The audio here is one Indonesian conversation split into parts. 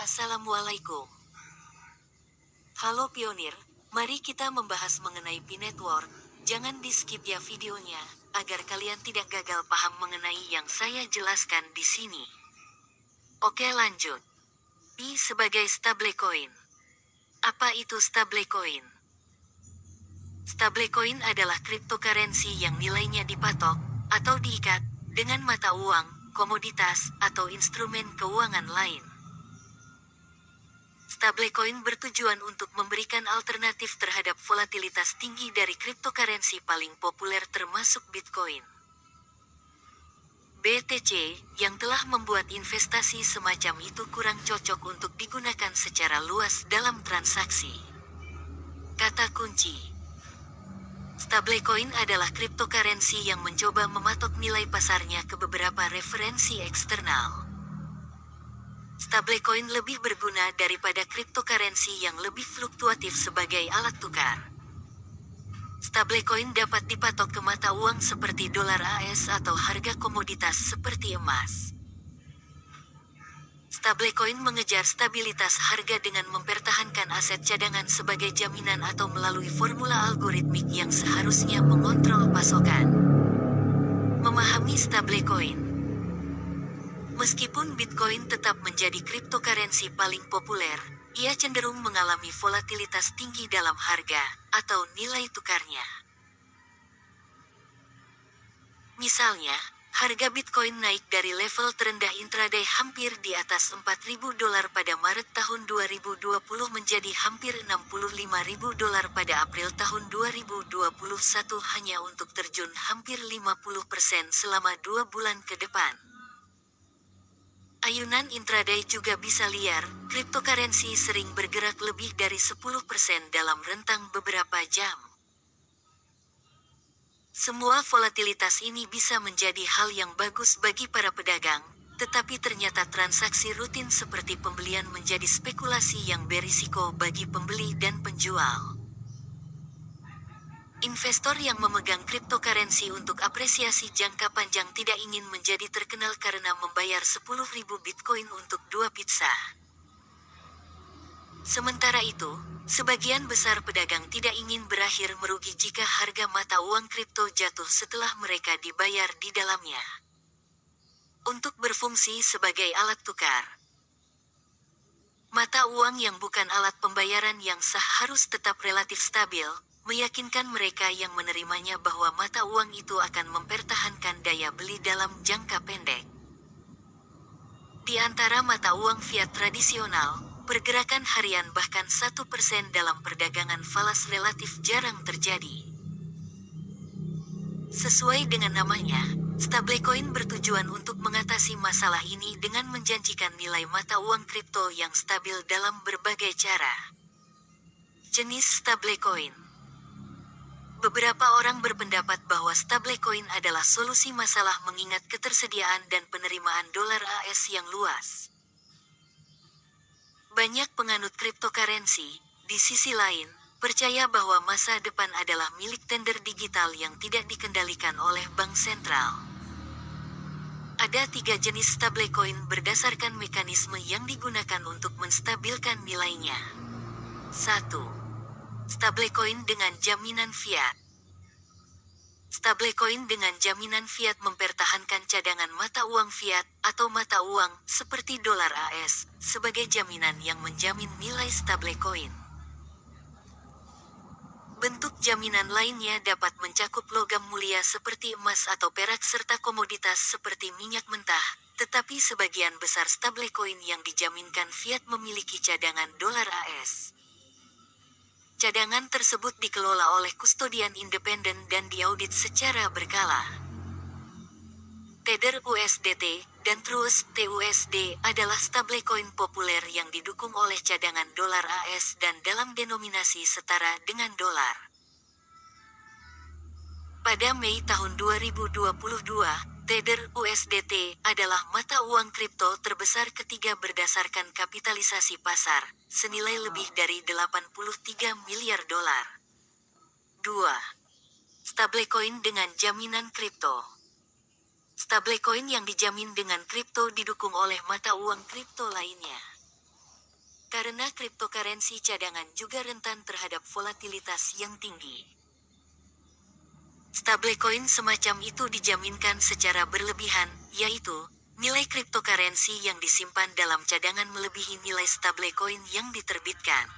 Assalamualaikum. Halo pionir, mari kita membahas mengenai P-Network. Jangan di-skip ya videonya, agar kalian tidak gagal paham mengenai yang saya jelaskan di sini. Oke lanjut. Pi sebagai stablecoin. Apa itu stablecoin? Stablecoin adalah cryptocurrency yang nilainya dipatok, atau diikat, dengan mata uang, komoditas, atau instrumen keuangan lain. Stablecoin bertujuan untuk memberikan alternatif terhadap volatilitas tinggi dari cryptocurrency paling populer termasuk Bitcoin. BTC, yang telah membuat investasi semacam itu kurang cocok untuk digunakan secara luas dalam transaksi. Kata kunci. Stablecoin adalah cryptocurrency yang mencoba mematok nilai pasarnya ke beberapa referensi eksternal. Stablecoin lebih berguna daripada cryptocurrency yang lebih fluktuatif sebagai alat tukar. Stablecoin dapat dipatok ke mata uang seperti dolar AS atau harga komoditas seperti emas. Stablecoin mengejar stabilitas harga dengan mempertahankan aset cadangan sebagai jaminan atau melalui formula algoritmik yang seharusnya mengontrol pasokan. Memahami stablecoin. Meskipun Bitcoin tetap menjadi cryptocurrency paling populer, ia cenderung mengalami volatilitas tinggi dalam harga atau nilai tukarnya. Misalnya, harga Bitcoin naik dari level terendah intraday hampir di atas $4.000 pada Maret tahun 2020 menjadi hampir $65.000 pada April tahun 2021 hanya untuk terjun hampir 50% selama 2 bulan ke depan. Ayunan intraday juga bisa liar, cryptocurrency sering bergerak lebih dari 10% dalam rentang beberapa jam. Semua volatilitas ini bisa menjadi hal yang bagus bagi para pedagang, tetapi ternyata transaksi rutin seperti pembelian menjadi spekulasi yang berisiko bagi pembeli dan penjual. Investor yang memegang cryptocurrency untuk apresiasi jangka panjang tidak ingin menjadi terkenal karena membayar 10.000 Bitcoin untuk 2 pizza. Sementara itu, sebagian besar pedagang tidak ingin berakhir merugi jika harga mata uang kripto jatuh setelah mereka dibayar di dalamnya. Untuk berfungsi sebagai alat tukar. Mata uang yang bukan alat pembayaran yang sah harus tetap relatif stabil, meyakinkan mereka yang menerimanya bahwa mata uang itu akan mempertahankan daya beli dalam jangka pendek. Di antara mata uang fiat tradisional, pergerakan harian bahkan 1% dalam perdagangan falas relatif jarang terjadi. Sesuai dengan namanya, stablecoin bertujuan untuk mengatasi masalah ini dengan menjanjikan nilai mata uang kripto yang stabil dalam berbagai cara. Jenis stablecoin. Beberapa orang berpendapat bahwa stablecoin adalah solusi masalah mengingat ketersediaan dan penerimaan dolar AS yang luas. Banyak penganut cryptocurrency, di sisi lain, percaya bahwa masa depan adalah milik tender digital yang tidak dikendalikan oleh bank sentral. Ada 3 jenis stablecoin berdasarkan mekanisme yang digunakan untuk menstabilkan nilainya. 1. Stablecoin dengan jaminan fiat. Stablecoin dengan jaminan fiat mempertahankan cadangan mata uang fiat atau mata uang seperti dolar AS sebagai jaminan yang menjamin nilai stablecoin. Bentuk jaminan lainnya dapat mencakup logam mulia seperti emas atau perak serta komoditas seperti minyak mentah, tetapi sebagian besar stablecoin yang dijaminkan fiat memiliki cadangan dolar AS. Cadangan tersebut dikelola oleh kustodian independen dan diaudit secara berkala. Tether USDT dan Trust TUSD adalah stablecoin populer yang didukung oleh cadangan dolar AS dan dalam denominasi setara dengan dolar. Pada Mei tahun 2022, Tether USDT adalah mata uang kripto terbesar ketiga berdasarkan kapitalisasi pasar, senilai lebih dari 83 miliar dolar. 2. Stablecoin dengan jaminan kripto. Stablecoin yang dijamin dengan kripto didukung oleh mata uang kripto lainnya. Karena cryptocurrency cadangan juga rentan terhadap volatilitas yang tinggi. Stablecoin semacam itu dijaminkan secara berlebihan, yaitu nilai cryptocurrency yang disimpan dalam cadangan melebihi nilai stablecoin yang diterbitkan.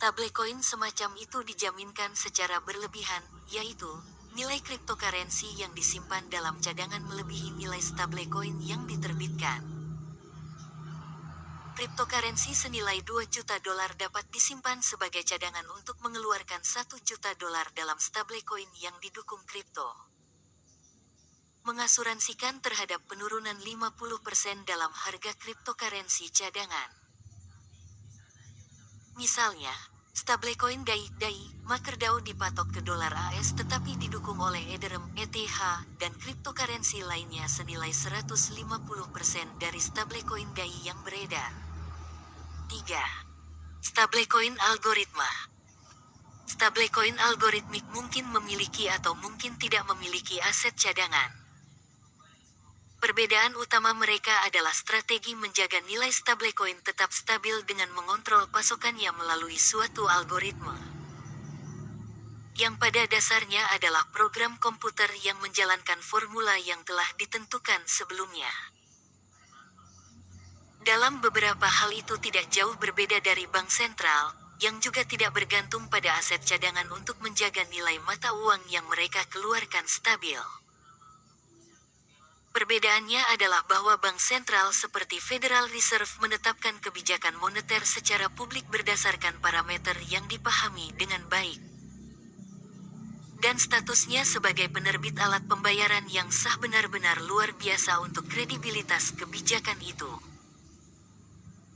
Stablecoin semacam itu dijaminkan secara berlebihan, yaitu nilai cryptocurrency yang disimpan dalam cadangan melebihi nilai stablecoin yang diterbitkan. Cryptocurrency senilai 2 juta dolar dapat disimpan sebagai cadangan untuk mengeluarkan 1 juta dolar dalam stablecoin yang didukung kripto. Mengasuransikan terhadap penurunan 50% dalam harga cryptocurrency cadangan. Misalnya, stablecoin DAI MakerDAO dipatok ke dolar AS tetapi didukung oleh Ethereum, ETH, dan cryptocurrency lainnya senilai 150% dari stablecoin DAI yang beredar. 3. Stablecoin algoritma. Stablecoin algoritmik mungkin memiliki atau mungkin tidak memiliki aset cadangan. Perbedaan utama mereka adalah strategi menjaga nilai stablecoin tetap stabil dengan mengontrol pasokannya melalui suatu algoritma. Yang pada dasarnya adalah program komputer yang menjalankan formula yang telah ditentukan sebelumnya. Dalam beberapa hal itu tidak jauh berbeda dari bank sentral, yang juga tidak bergantung pada aset cadangan untuk menjaga nilai mata uang yang mereka keluarkan stabil. Perbedaannya adalah bahwa bank sentral seperti Federal Reserve menetapkan kebijakan moneter secara publik berdasarkan parameter yang dipahami dengan baik. Dan statusnya sebagai penerbit alat pembayaran yang sah benar-benar luar biasa untuk kredibilitas kebijakan itu.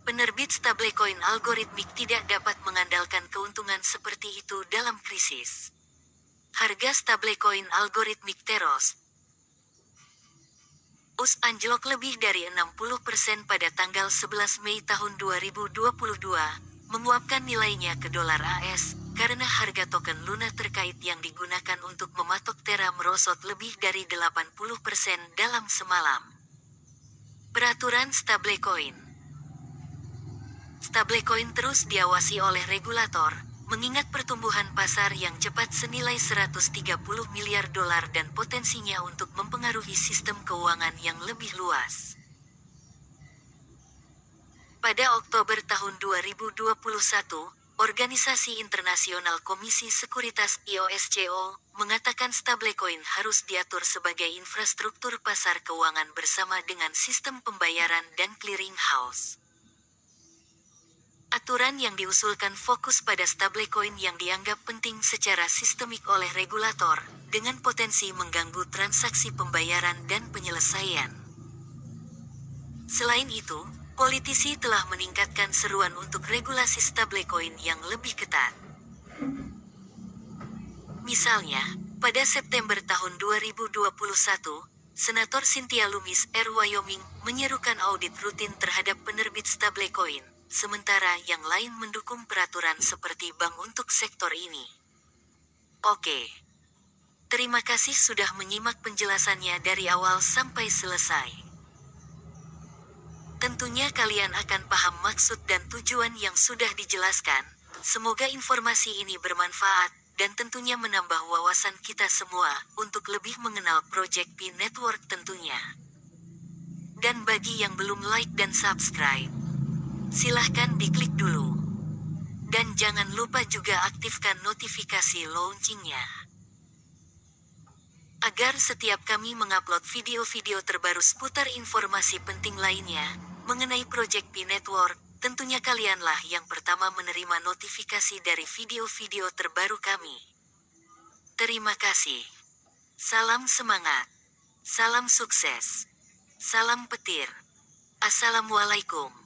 Penerbit stablecoin algoritmik tidak dapat mengandalkan keuntungan seperti itu dalam krisis. Harga stablecoin algoritmik Teros anjlok lebih dari 60% pada tanggal 11 Mei tahun 2022, menguapkan nilainya ke dolar AS, karena harga token Luna terkait yang digunakan untuk mematok Terra merosot lebih dari 80% dalam semalam. Peraturan stablecoin. Stablecoin terus diawasi oleh regulator, mengingat pertumbuhan pasar yang cepat senilai 130 miliar dolar dan potensinya untuk mempengaruhi sistem keuangan yang lebih luas. Pada Oktober tahun 2021, Organisasi Internasional Komisi Sekuritas IOSCO mengatakan stablecoin harus diatur sebagai infrastruktur pasar keuangan bersama dengan sistem pembayaran dan clearing house. Aturan yang diusulkan fokus pada stablecoin yang dianggap penting secara sistemik oleh regulator, dengan potensi mengganggu transaksi pembayaran dan penyelesaian. Selain itu, politisi telah meningkatkan seruan untuk regulasi stablecoin yang lebih ketat. Misalnya, pada September tahun 2021, Senator Cynthia Lummis R. Wyoming menyerukan audit rutin terhadap penerbit stablecoin, sementara yang lain mendukung peraturan seperti bank untuk sektor ini. Oke. Terima kasih sudah menyimak penjelasannya dari awal sampai selesai. Tentunya kalian akan paham maksud dan tujuan yang sudah dijelaskan. Semoga informasi ini bermanfaat, dan tentunya menambah wawasan kita semua, untuk lebih mengenal Project Pi Network tentunya. Dan bagi yang belum like dan subscribe, silahkan diklik dulu. Dan jangan lupa juga aktifkan notifikasi launchingnya, agar setiap kami mengupload video-video terbaru seputar informasi penting lainnya, mengenai Project Pi Network, tentunya kalianlah yang pertama menerima notifikasi dari video-video terbaru kami. Terima kasih. Salam semangat. Salam sukses. Salam petir. Assalamualaikum.